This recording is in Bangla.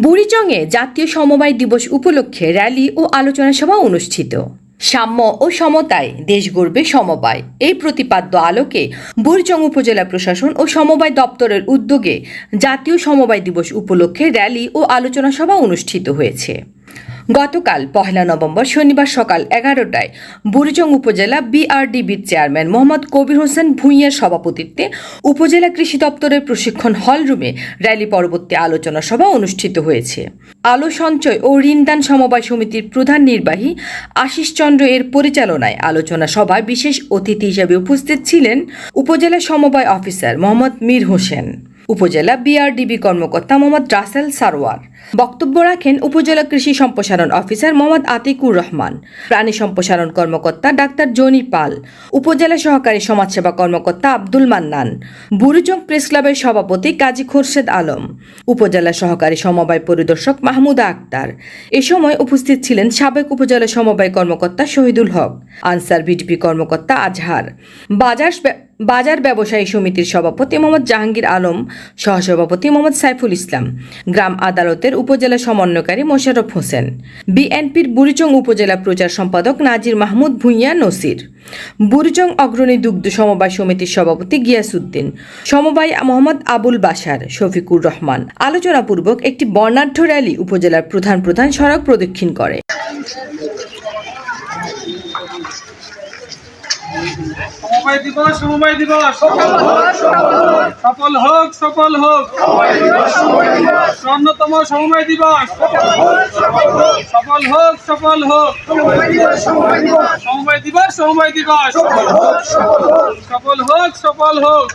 বুড়িচংয়ে জাতীয় সমবায় দিবস উপলক্ষে র্যালি ও আলোচনা সভা অনুষ্ঠিত। সাম্য ও সমতায় দেশ গড়বে সমবায়, এই প্রতিপাদ্য আলোকে বুড়িচং উপজেলা প্রশাসন ও সমবায় দপ্তরের উদ্যোগে জাতীয় সমবায় দিবস উপলক্ষে র্যালি ও আলোচনা সভা অনুষ্ঠিত হয়েছে। গতকাল 1 নভেম্বর শনিবার সকাল 11টায় বুড়িচং উপজেলা বিআরডিবির চেয়ারম্যান মোহাম্মদ কবির হোসেন ভূঁইয়ার সভাপতিত্বে উপজেলা কৃষি দপ্তরের প্রশিক্ষণ হলরুমে র্যালি পরবর্তী আলোচনা সভা অনুষ্ঠিত হয়েছে। আলো সঞ্চয় ও ঋণদান সমবায় সমিতির প্রধান নির্বাহী আশিস চন্দ্র এর পরিচালনায় আলোচনা সভায় বিশেষ অতিথি হিসেবে উপস্থিত ছিলেন উপজেলা সমবায় অফিসার মোহাম্মদ মীর হোসেন, উপজেলা বিআরডিবি কর্মকর্তা মোহাম্মদ রাসেল সারোয়ার। বক্তব্য রাখেন উপজেলা কৃষি সম্প্রসারণ অফিসার মোহাম্মদ আতিকুর রহমান, প্রাণী সম্প্রসারণ কর্মকর্তা ডাক্তার জনি পাল, উপজেলা সহকারী সমাজসেবা কর্মকর্তা আব্দুল মান্নান, বুড়িচং প্রেস ক্লাবের সভাপতি কাজী খোরশেদ আলম, উপজেলা সহকারী সমবায় পরিদর্শক মাহমুদা আক্তার। এ সময় উপস্থিত ছিলেন সাবেক উপজেলা সমবায় কর্মকর্তা শহীদুল হক, আনসার বিডিপি কর্মকর্তা আজহার, বাজার ব্যবসায়ী সমিতির সভাপতি মোহাম্মদ জাহাঙ্গীর আলম, সহসভাপতি মোহাম্মদ সাইফুল ইসলাম, গ্রাম আদালতের উপজেলা সমন্বয়কারী মোশাররফ হোসেন, বিএনপির বুড়িচং উপজেলা প্রচার সম্পাদক নাজির মাহমুদ ভূঁইয়া নসির, বুড়িচং অগ্রণী দুগ্ধ সমবায় সমিতির সভাপতি গিয়াসউদ্দিন, সমবায় মোহাম্মদ আবুল বাশার, শফিকুর রহমান। আলোচনাপূর্বক একটি বর্ণাঢ্য র্যালি উপজেলার প্রধান সড়ক প্রদক্ষিণ করে। সমবায় দিবস সফল হোক অন্যতম সমবায় দিবস সফল হোক সমবায় দিবস সফল হোক